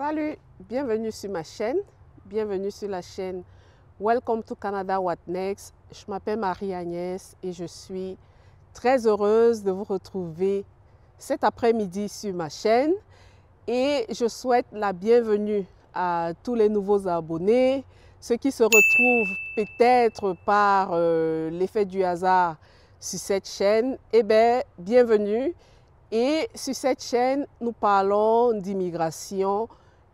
Salut, bienvenue sur ma chaîne, bienvenue sur la chaîne Welcome to Canada What Next. Je m'appelle Marie-Agnès et je suis très heureuse de vous retrouver cet après-midi sur ma chaîne et je souhaite la bienvenue à tous les nouveaux abonnés, ceux qui se retrouvent peut-être par l'effet du hasard sur cette chaîne. Eh bien, bienvenue. Et sur cette chaîne, nous parlons d'immigration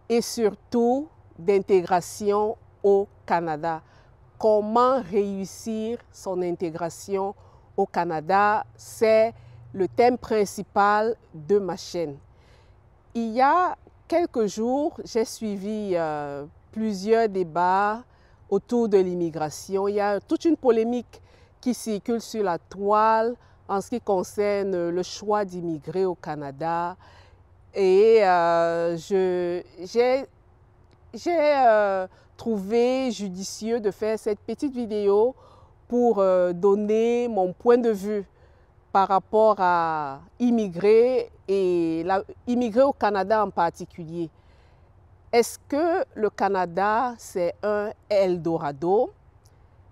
et surtout d'intégration au Canada. Comment réussir son intégration au Canada, c'est le thème principal de ma chaîne. Il y a quelques jours, j'ai suivi plusieurs débats autour de l'immigration. Il y a toute une polémique qui circule sur la toile en ce qui concerne le choix d'immigrer au Canada. Et j'ai trouvé judicieux de faire cette petite vidéo pour donner mon point de vue par rapport à immigrer et immigrer au Canada en particulier. Est-ce que le Canada, c'est un Eldorado?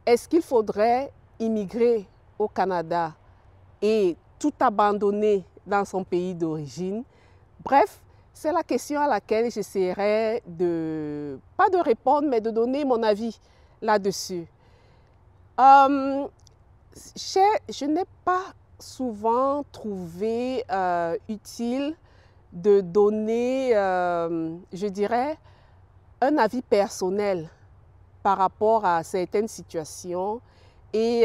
Est-ce qu'il faudrait immigrer au Canada et tout abandonner dans son pays d'origine? Bref, c'est la question à laquelle j'essaierai pas de répondre, mais de donner mon avis là-dessus. Je n'ai pas souvent trouvé utile de donner, je dirais, un avis personnel par rapport à certaines situations. Et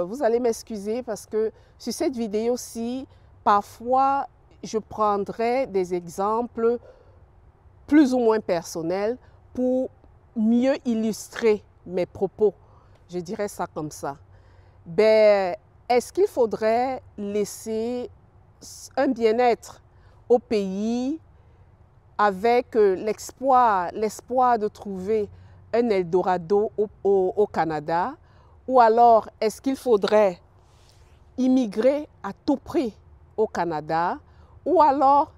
vous allez m'excuser parce que sur cette vidéo-ci, parfois, je prendrai des exemples plus ou moins personnels pour mieux illustrer mes propos. Je dirais ça comme ça. Ben, est-ce qu'il faudrait laisser un bien-être au pays avec l'espoir de trouver un Eldorado au Canada? Ou alors, est-ce qu'il faudrait immigrer à tout prix au Canada? Ou alors,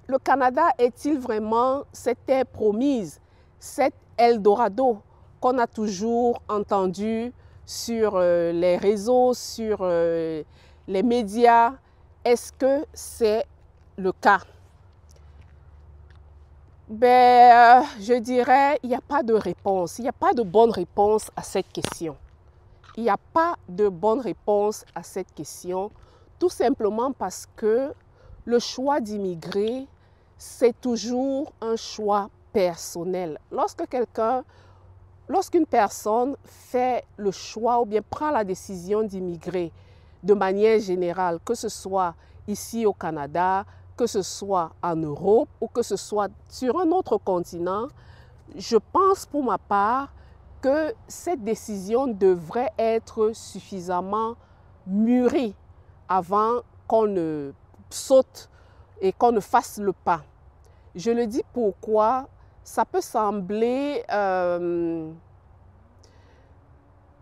le Canada est-il vraiment cette terre promise, cet Eldorado qu'on a toujours entendu sur les réseaux, sur les médias? Est-ce que c'est le cas? Ben, je dirais, il n'y a pas de réponse, il n'y a pas de bonne réponse à cette question. Il n'y a pas de bonne réponse à cette question, tout simplement parce que le choix d'immigrer, c'est toujours un choix personnel. Lorsqu'une personne fait le choix ou bien prend la décision d'immigrer de manière générale, que ce soit ici au Canada, que ce soit en Europe ou que ce soit sur un autre continent, je pense pour ma part que cette décision devrait être suffisamment mûrie avant qu'on ne saute et qu'on ne fasse le pas. Je le dis pourquoi ça peut sembler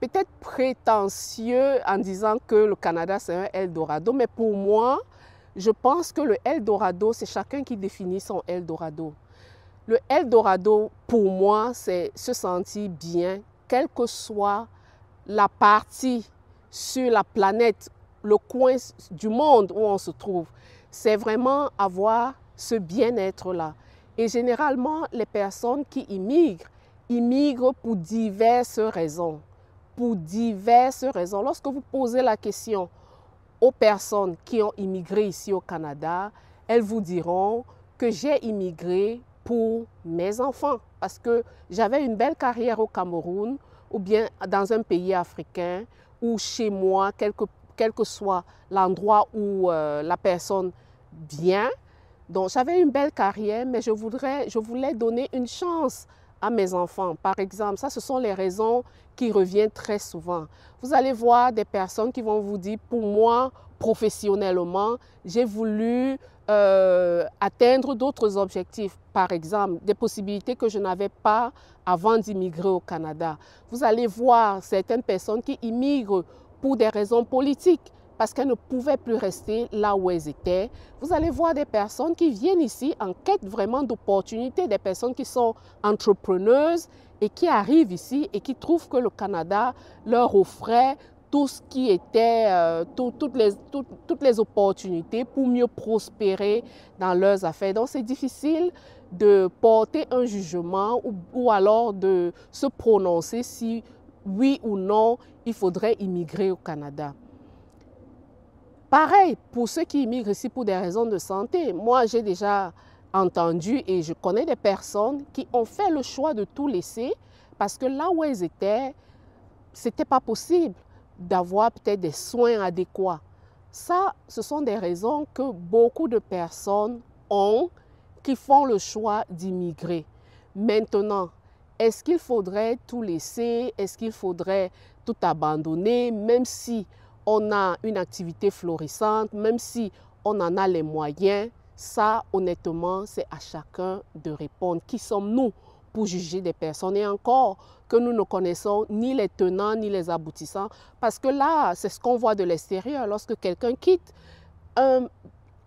peut-être prétentieux en disant que le Canada c'est un Eldorado, mais pour moi, je pense que le Eldorado, c'est chacun qui définit son Eldorado. Le Eldorado, pour moi, c'est se sentir bien, quelle que soit la partie sur la planète, le coin du monde où on se trouve. C'est vraiment avoir ce bien-être-là. Et généralement, les personnes qui immigrent pour diverses raisons. Pour diverses raisons. Lorsque vous posez la question aux personnes qui ont immigré ici au Canada, elles vous diront que j'ai immigré pour mes enfants parce que j'avais une belle carrière au Cameroun ou bien dans un pays africain ou chez moi, quel que soit l'endroit où la personne vient. Donc j'avais une belle carrière, mais je voulais donner une chance à mes enfants. Par exemple, ça ce sont les raisons qui reviennent très souvent. Vous allez voir des personnes qui vont vous dire, pour moi, professionnellement, j'ai voulu atteindre d'autres objectifs. Par exemple, des possibilités que je n'avais pas avant d'immigrer au Canada. Vous allez voir certaines personnes qui immigrent pour des raisons politiques. parce qu'elles ne pouvaient plus rester là où elles étaient. Vous allez voir des personnes qui viennent ici en quête vraiment d'opportunités, des personnes qui sont entrepreneuses et qui arrivent ici et qui trouvent que le Canada leur offrait tout ce qui était, toutes les opportunités pour mieux prospérer dans leurs affaires. Donc, c'est difficile de porter un jugement ou alors de se prononcer si oui ou non il faudrait immigrer au Canada. Pareil pour ceux qui immigrent ici pour des raisons de santé. Moi, j'ai déjà entendu et je connais des personnes qui ont fait le choix de tout laisser parce que là où elles étaient, ce n'était pas possible d'avoir peut-être des soins adéquats. Ça, ce sont des raisons que beaucoup de personnes ont qui font le choix d'immigrer. Maintenant, est-ce qu'il faudrait tout laisser? Est-ce qu'il faudrait tout abandonner, même si on a une activité florissante, même si on en a les moyens? Ça, honnêtement, c'est à chacun de répondre. Qui sommes-nous pour juger des personnes? Et encore que nous ne connaissons ni les tenants ni les aboutissants, parce que là, c'est ce qu'on voit de l'extérieur. Lorsque quelqu'un quitte un,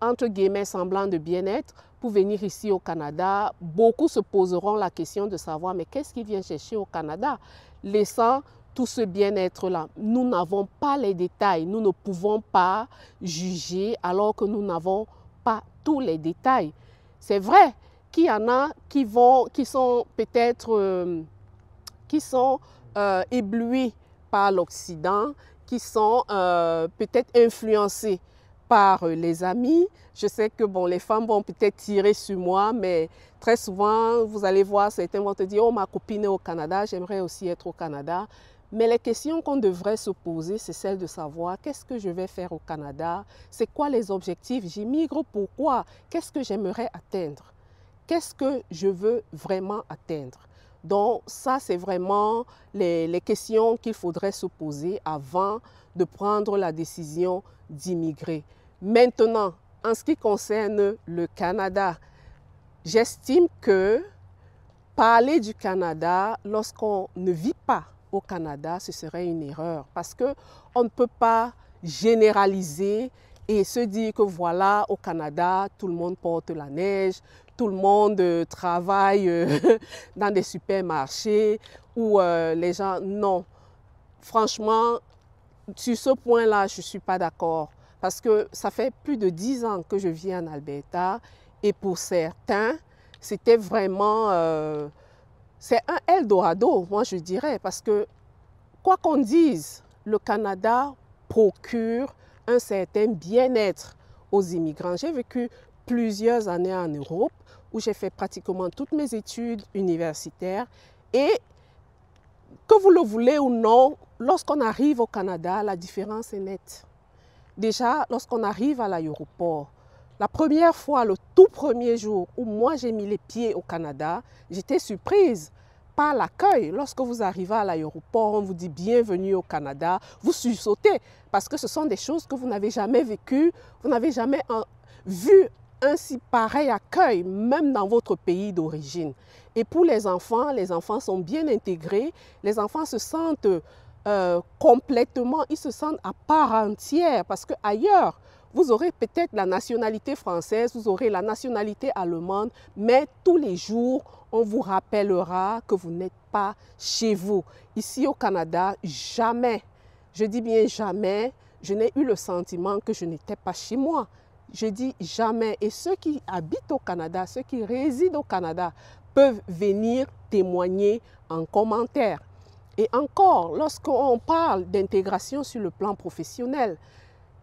entre guillemets, semblant de bien-être pour venir ici au Canada, beaucoup se poseront la question de savoir, mais qu'est-ce qu'il vient chercher au Canada, laissant tout ce bien-être-là? Nous n'avons pas les détails, nous ne pouvons pas juger alors que nous n'avons pas tous les détails. C'est vrai qu'il y en a qui sont peut-être éblouis par l'Occident, qui sont peut-être influencés par les amis. Je sais que bon, les femmes vont peut-être tirer sur moi, mais très souvent, vous allez voir, certains vont te dire « Oh, ma copine est au Canada, j'aimerais aussi être au Canada ». Mais les questions qu'on devrait se poser, c'est celle de savoir qu'est-ce que je vais faire au Canada, c'est quoi les objectifs, j'immigre pourquoi, qu'est-ce que j'aimerais atteindre, qu'est-ce que je veux vraiment atteindre. Donc ça, c'est vraiment les questions qu'il faudrait se poser avant de prendre la décision d'immigrer. Maintenant, en ce qui concerne le Canada, j'estime que parler du Canada lorsqu'on ne vit pas au Canada, ce serait une erreur parce qu'on ne peut pas généraliser et se dire que voilà, au Canada, tout le monde porte la neige, tout le monde travaille dans des supermarchés ou les gens... Non, franchement, sur ce point-là, je ne suis pas d'accord parce que ça fait plus de 10 ans que je vis en Alberta et pour certains, c'était vraiment... c'est un Eldorado, moi je dirais, parce que quoi qu'on dise, le Canada procure un certain bien-être aux immigrants. J'ai vécu plusieurs années en Europe où j'ai fait pratiquement toutes mes études universitaires et que vous le voulez ou non, lorsqu'on arrive au Canada, la différence est nette. Déjà, lorsqu'on arrive à l'aéroport, la première fois, le tout premier jour où moi j'ai mis les pieds au Canada, j'étais surprise par l'accueil. Lorsque vous arrivez à l'aéroport, on vous dit bienvenue au Canada, vous sursautez parce que ce sont des choses que vous n'avez jamais vécues, vous n'avez jamais vu un si pareil accueil, même dans votre pays d'origine. Et pour les enfants sont bien intégrés, les enfants se sentent complètement, ils se sentent à part entière parce qu'ailleurs, vous aurez peut-être la nationalité française, vous aurez la nationalité allemande, mais tous les jours, on vous rappellera que vous n'êtes pas chez vous. Ici au Canada, jamais, je dis bien jamais, je n'ai eu le sentiment que je n'étais pas chez moi. Je dis jamais. Et ceux qui habitent au Canada, ceux qui résident au Canada, peuvent venir témoigner en commentaire. Et encore, lorsqu'on parle d'intégration sur le plan professionnel,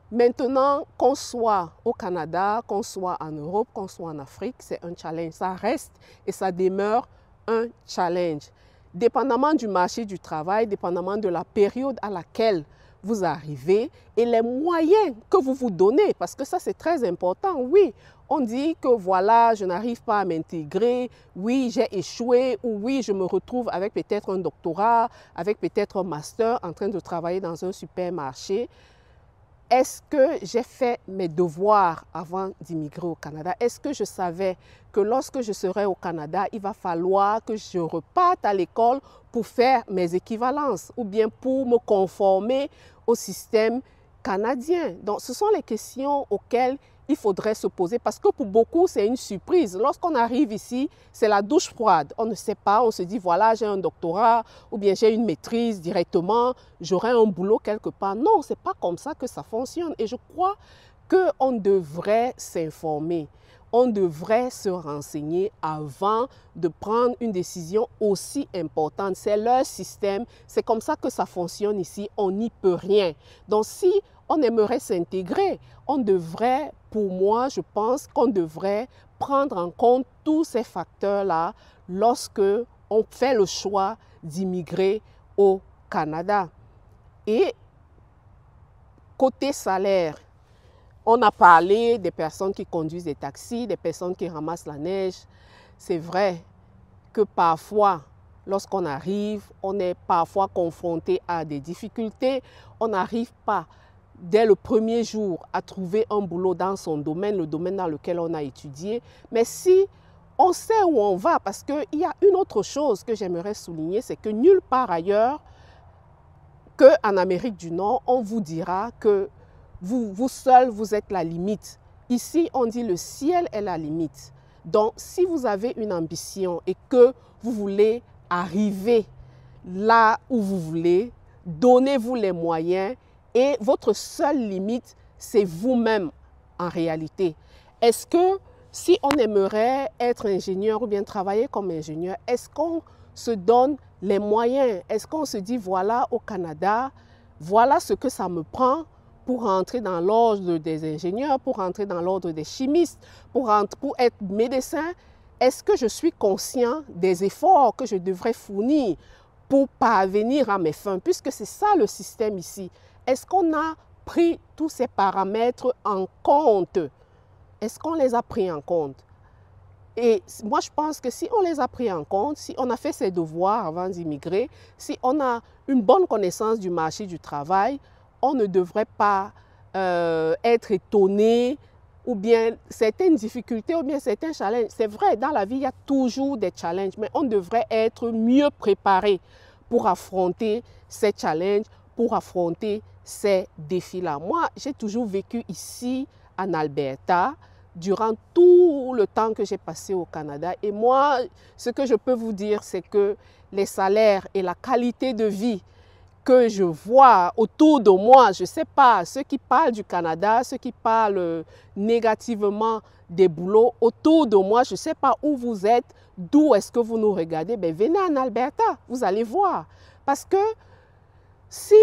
maintenant, qu'on soit au Canada, qu'on soit en Europe, qu'on soit en Afrique, c'est un challenge. Ça reste et ça demeure un challenge. Dépendamment du marché du travail, dépendamment de la période à laquelle vous arrivez et les moyens que vous vous donnez, parce que ça c'est très important. Oui, on dit que voilà, je n'arrive pas à m'intégrer, oui, j'ai échoué, ou oui, je me retrouve avec peut-être un doctorat, avec peut-être un master en train de travailler dans un supermarché. Est-ce que j'ai fait mes devoirs avant d'immigrer au Canada? Est-ce que je savais que lorsque je serai au Canada, il va falloir que je reparte à l'école pour faire mes équivalences ou bien pour me conformer au système Canadiens? Donc, ce sont les questions auxquelles il faudrait se poser parce que pour beaucoup, c'est une surprise. Lorsqu'on arrive ici, c'est la douche froide. On ne sait pas, on se dit, voilà, j'ai un doctorat ou bien j'ai une maîtrise directement, j'aurai un boulot quelque part. Non, ce n'est pas comme ça que ça fonctionne. Et je crois qu'on devrait s'informer. On devrait se renseigner avant de prendre une décision aussi importante. C'est leur système, c'est comme ça que ça fonctionne ici, on n'y peut rien. Donc si on aimerait s'intégrer, on devrait, pour moi, je pense qu'on devrait prendre en compte tous ces facteurs-là lorsque on fait le choix d'immigrer au Canada. Et côté salaire, on a parlé des personnes qui conduisent des taxis, des personnes qui ramassent la neige. C'est vrai que parfois, lorsqu'on arrive, on est parfois confronté à des difficultés. On n'arrive pas dès le premier jour à trouver un boulot dans son domaine, le domaine dans lequel on a étudié. Mais si on sait où on va, parce qu'il y a une autre chose que j'aimerais souligner, c'est que nulle part ailleurs qu'en Amérique du Nord, on vous dira que vous seul, vous êtes la limite. Ici, on dit le ciel est la limite. Donc, si vous avez une ambition et que vous voulez arriver là où vous voulez, donnez-vous les moyens et votre seule limite, c'est vous-même en réalité. Est-ce que si on aimerait être ingénieur ou bien travailler comme ingénieur, est-ce qu'on se donne les moyens? Est-ce qu'on se dit, voilà, au Canada, voilà ce que ça me prend pour rentrer dans l'ordre des ingénieurs, pour rentrer dans l'ordre des chimistes, pour être médecin? Est-ce que je suis conscient des efforts que je devrais fournir pour parvenir à mes fins? Puisque c'est ça le système ici. Est-ce qu'on a pris tous ces paramètres en compte? Est-ce qu'on les a pris en compte? Et moi, je pense que si on les a pris en compte, si on a fait ses devoirs avant d'immigrer, si on a une bonne connaissance du marché du travail, on ne devrait pas être étonné ou bien certaines difficultés ou bien certains challenges. C'est vrai, dans la vie, il y a toujours des challenges, mais on devrait être mieux préparé pour affronter ces challenges, pour affronter ces défis-là. Moi, j'ai toujours vécu ici en Alberta durant tout le temps que j'ai passé au Canada. Et moi, ce que je peux vous dire, c'est que les salaires et la qualité de vie que je vois autour de moi, je ne sais pas, ceux qui parlent du Canada, ceux qui parlent négativement des boulots autour de moi, je ne sais pas où vous êtes, d'où est-ce que vous nous regardez, ben venez en Alberta, vous allez voir. Parce que si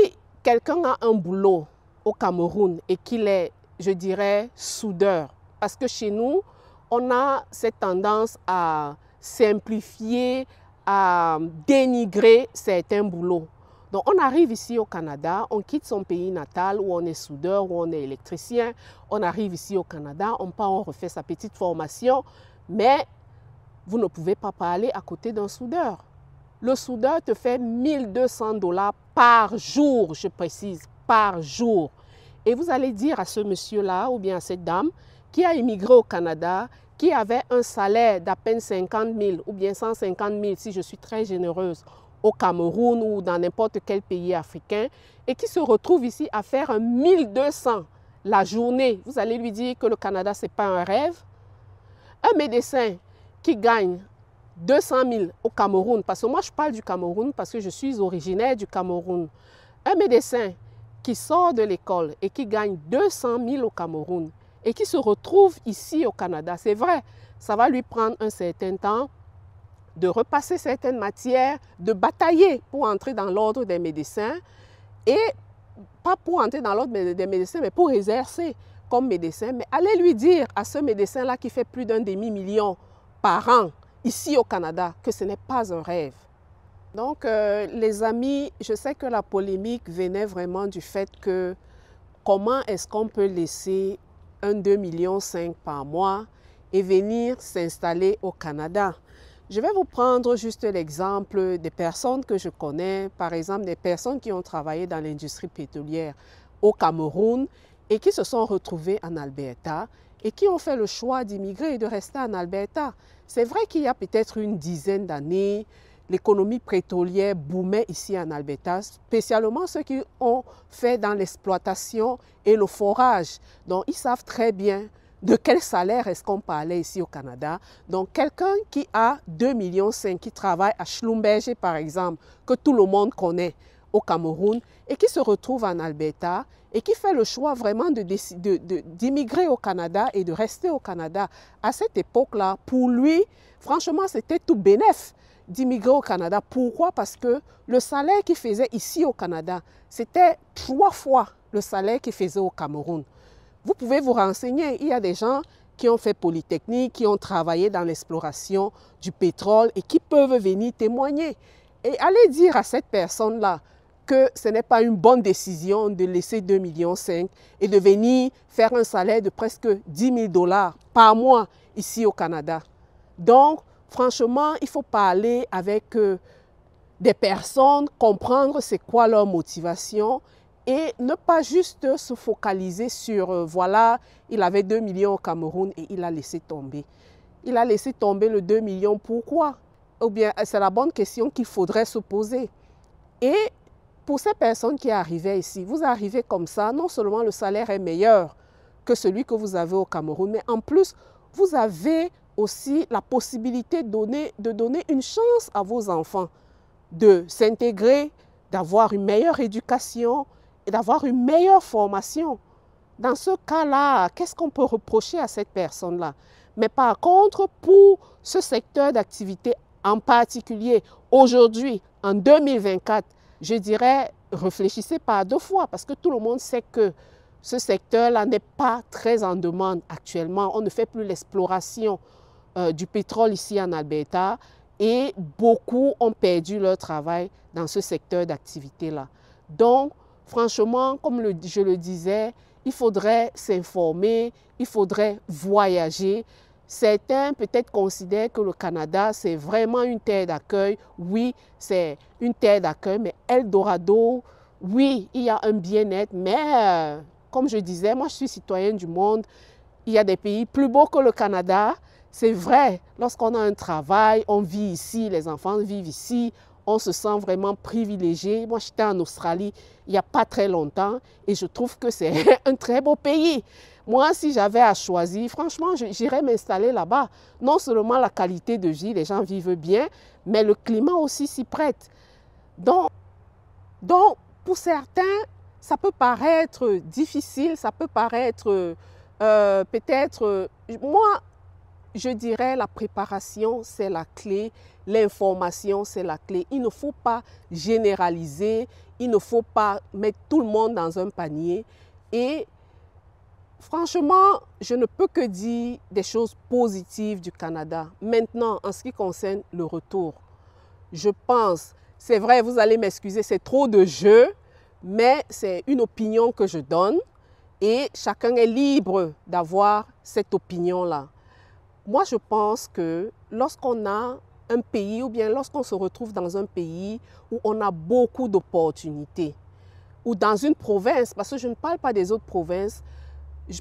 quelqu'un a un boulot au Cameroun et qu'il est, je dirais, soudeur, parce que chez nous, on a cette tendance à simplifier, à dénigrer certains boulots. Donc, on arrive ici au Canada, on quitte son pays natal où on est soudeur, où on est électricien. On arrive ici au Canada, on part, on refait sa petite formation, mais vous ne pouvez pas parler à côté d'un soudeur. Le soudeur te fait 1200 $ par jour, je précise, par jour. Et vous allez dire à ce monsieur-là ou bien à cette dame qui a immigré au Canada, qui avait un salaire d'à peine 50 000 ou bien 150 000 si je suis très généreuse, au Cameroun ou dans n'importe quel pays africain et qui se retrouve ici à faire un 1200 la journée. Vous allez lui dire que le Canada, ce n'est pas un rêve. Un médecin qui gagne 200 000 au Cameroun, parce que moi je parle du Cameroun parce que je suis originaire du Cameroun. Un médecin qui sort de l'école et qui gagne 200 000 au Cameroun et qui se retrouve ici au Canada, c'est vrai, ça va lui prendre un certain temps de repasser certaines matières, de batailler pour entrer dans l'ordre des médecins et pas pour entrer dans l'ordre des médecins, mais pour exercer comme médecin. Mais allez lui dire à ce médecin-là qui fait plus d'un demi-million par an ici au Canada que ce n'est pas un rêve. Donc, les amis, je sais que la polémique venait vraiment du fait que comment est-ce qu'on peut laisser un 2,5 millions par mois et venir s'installer au Canada? Je vais vous prendre juste l'exemple des personnes que je connais, par exemple des personnes qui ont travaillé dans l'industrie pétrolière au Cameroun et qui se sont retrouvées en Alberta et qui ont fait le choix d'immigrer et de rester en Alberta. C'est vrai qu'il y a peut-être une dizaine d'années, l'économie pétrolière boomait ici en Alberta, spécialement ceux qui ont fait dans l'exploitation et le forage. Donc, ils savent très bien de quel salaire est-ce qu'on parlait ici au Canada. Donc, quelqu'un qui a 2,5 millions, qui travaille à Schlumberger, par exemple, que tout le monde connaît au Cameroun, et qui se retrouve en Alberta, et qui fait le choix vraiment d'immigrer au Canada et de rester au Canada. À cette époque-là, pour lui, franchement, c'était tout bénef d'immigrer au Canada. Pourquoi? Parce que le salaire qu'il faisait ici au Canada, c'était 3 fois le salaire qu'il faisait au Cameroun. Vous pouvez vous renseigner, il y a des gens qui ont fait Polytechnique, qui ont travaillé dans l'exploration du pétrole et qui peuvent venir témoigner. Et allez dire à cette personne-là que ce n'est pas une bonne décision de laisser 2,5 millions et de venir faire un salaire de presque 10 000 $ par mois ici au Canada. Donc, franchement, il faut parler avec des personnes, comprendre c'est quoi leur motivation et ne pas juste se focaliser sur, voilà, il avait 2 millions au Cameroun et il a laissé tomber. Il a laissé tomber le 2 millions, pourquoi? Ou bien, c'est la bonne question qu'il faudrait se poser. Et pour ces personnes qui arrivaient ici, vous arrivez comme ça, non seulement le salaire est meilleur que celui que vous avez au Cameroun, mais en plus, vous avez aussi la possibilité de donner une chance à vos enfants de s'intégrer, d'avoir une meilleure éducation et d'avoir une meilleure formation. Dans ce cas-là, qu'est-ce qu'on peut reprocher à cette personne-là? Mais par contre, pour ce secteur d'activité en particulier, aujourd'hui, en 2024, je dirais, réfléchissez par 2 fois parce que tout le monde sait que ce secteur-là n'est pas très en demande actuellement. On ne fait plus l'exploration du pétrole ici en Alberta et beaucoup ont perdu leur travail dans ce secteur d'activité-là. Donc, franchement, comme je le disais, il faudrait s'informer, il faudrait voyager. Certains peut-être considèrent que le Canada, c'est vraiment une terre d'accueil. Oui, c'est une terre d'accueil, mais Eldorado, oui, il y a un bien-être, mais comme je disais, moi je suis citoyenne du monde, il y a des pays plus beaux que le Canada. C'est vrai, lorsqu'on a un travail, on vit ici, les enfants vivent ici, on se sent vraiment privilégié. Moi, j'étais en Australie il n'y a pas très longtemps et je trouve que c'est un très beau pays. Moi, si j'avais à choisir, franchement, j'irais m'installer là-bas. Non seulement la qualité de vie, les gens vivent bien, mais le climat aussi s'y prête. Donc, pour certains, ça peut paraître difficile, ça peut paraître peut-être... moi, je dirais la préparation, c'est la clé, l'information, c'est la clé. Il ne faut pas généraliser, il ne faut pas mettre tout le monde dans un panier. Et franchement, je ne peux que dire des choses positives du Canada. Maintenant, en ce qui concerne le retour, je pense, c'est vrai, vous allez m'excuser, c'est trop de jeu, mais c'est une opinion que je donne et chacun est libre d'avoir cette opinion-là. Moi, je pense que lorsqu'on a un pays ou bien lorsqu'on se retrouve dans un pays où on a beaucoup d'opportunités ou dans une province, parce que je ne parle pas des autres provinces,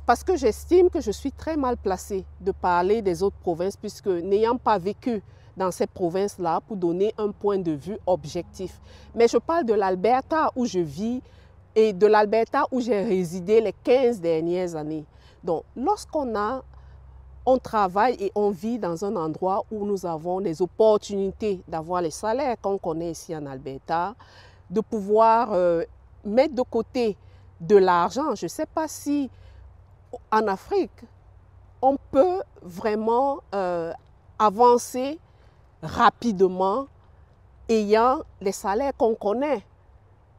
parce que j'estime que je suis très mal placée de parler des autres provinces puisque n'ayant pas vécu dans ces provinces-là pour donner un point de vue objectif. Mais je parle de l'Alberta où je vis et de l'Alberta où j'ai résidé les 15 dernières années. Donc, on travaille et on vit dans un endroit où nous avons les opportunités d'avoir les salaires qu'on connaît ici en Alberta, de pouvoir mettre de côté de l'argent. Je ne sais pas si en Afrique, on peut vraiment avancer rapidement ayant les salaires qu'on connaît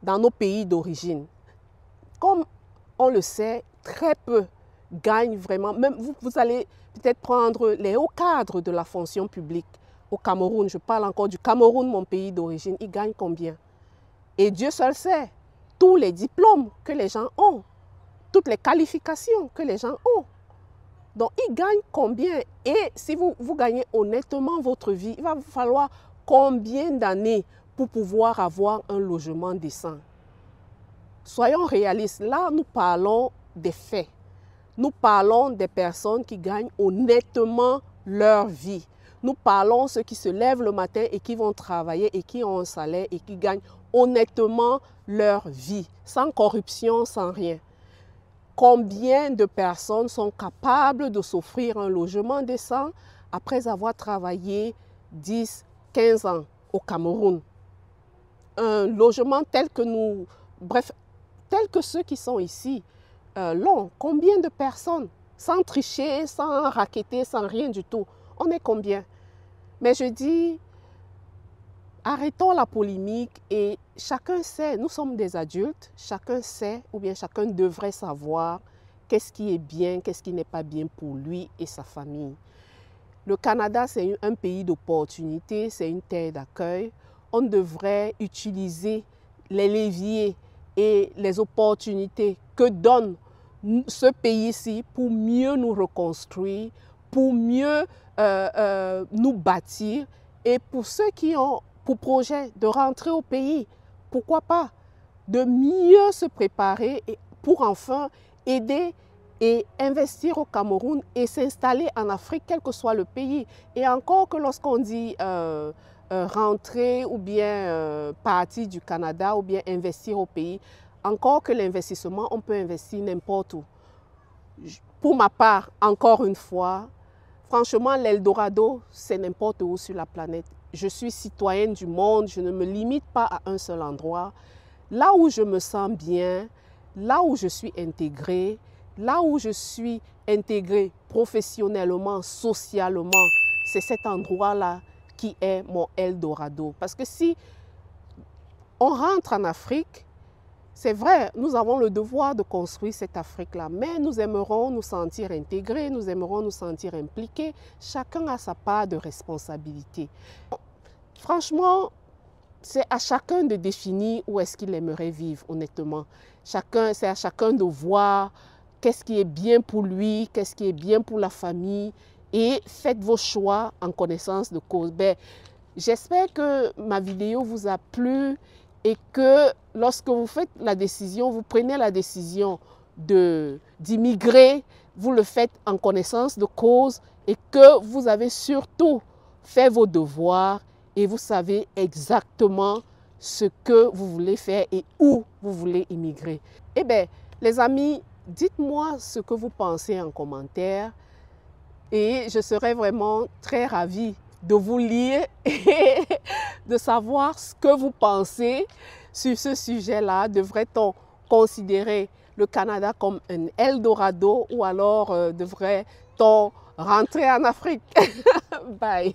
dans nos pays d'origine. Comme on le sait, très peu gagnent vraiment. Même vous allez peut-être prendre les hauts cadres de la fonction publique au Cameroun. Je parle encore du Cameroun, mon pays d'origine. Ils gagnent combien? Et Dieu seul sait tous les diplômes que les gens ont, toutes les qualifications que les gens ont. Donc, ils gagnent combien? Et si vous gagnez honnêtement votre vie, il va vous falloir combien d'années pour pouvoir avoir un logement décent? Soyons réalistes. Là, nous parlons des faits. Nous parlons des personnes qui gagnent honnêtement leur vie. Nous parlons ceux qui se lèvent le matin et qui vont travailler et qui ont un salaire et qui gagnent honnêtement leur vie, sans corruption, sans rien. Combien de personnes sont capables de s'offrir un logement décent après avoir travaillé 10, 15 ans au Cameroun? Un logement tel que nous, bref, tel que ceux qui sont ici l'ont. Combien de personnes? Sans tricher, sans racketter, sans rien du tout. On est combien? Mais je dis, arrêtons la polémique et chacun sait, nous sommes des adultes, chacun sait ou bien chacun devrait savoir qu'est-ce qui est bien, qu'est-ce qui n'est pas bien pour lui et sa famille. Le Canada, c'est un pays d'opportunités, c'est une terre d'accueil. On devrait utiliser les leviers et les opportunités que donne ce pays-ci pour mieux nous reconstruire, pour mieux nous bâtir. Et pour ceux qui ont pour projet de rentrer au pays, pourquoi pas, de mieux se préparer pour enfin aider et investir au Cameroun et s'installer en Afrique, quel que soit le pays. Et encore que lorsqu'on dit rentrer ou bien partir du Canada ou bien investir au pays, encore que l'investissement, on peut investir n'importe où. Pour ma part, encore une fois, franchement, l'Eldorado, c'est n'importe où sur la planète. Je suis citoyenne du monde, je ne me limite pas à un seul endroit. Là où je me sens bien, là où je suis intégrée, là où je suis intégrée professionnellement, socialement, c'est cet endroit-là qui est mon Eldorado. Parce que si on rentre en Afrique, c'est vrai, nous avons le devoir de construire cette Afrique-là, mais nous aimerons nous sentir intégrés, nous aimerons nous sentir impliqués. Chacun a sa part de responsabilité. Franchement, c'est à chacun de définir où est-ce qu'il aimerait vivre, honnêtement. C'est à chacun de voir qu'est-ce qui est bien pour lui, qu'est-ce qui est bien pour la famille, et faites vos choix en connaissance de cause. J'espère que ma vidéo vous a plu et que lorsque vous faites la décision, vous prenez la décision d'immigrer, vous le faites en connaissance de cause et que vous avez surtout fait vos devoirs et vous savez exactement ce que vous voulez faire et où vous voulez immigrer. Eh bien, les amis, dites-moi ce que vous pensez en commentaire et je serai vraiment très ravie de vous lire et de savoir ce que vous pensez sur ce sujet-là. Devrait-on considérer le Canada comme un Eldorado ou alors devrait-on rentrer en Afrique? Bye!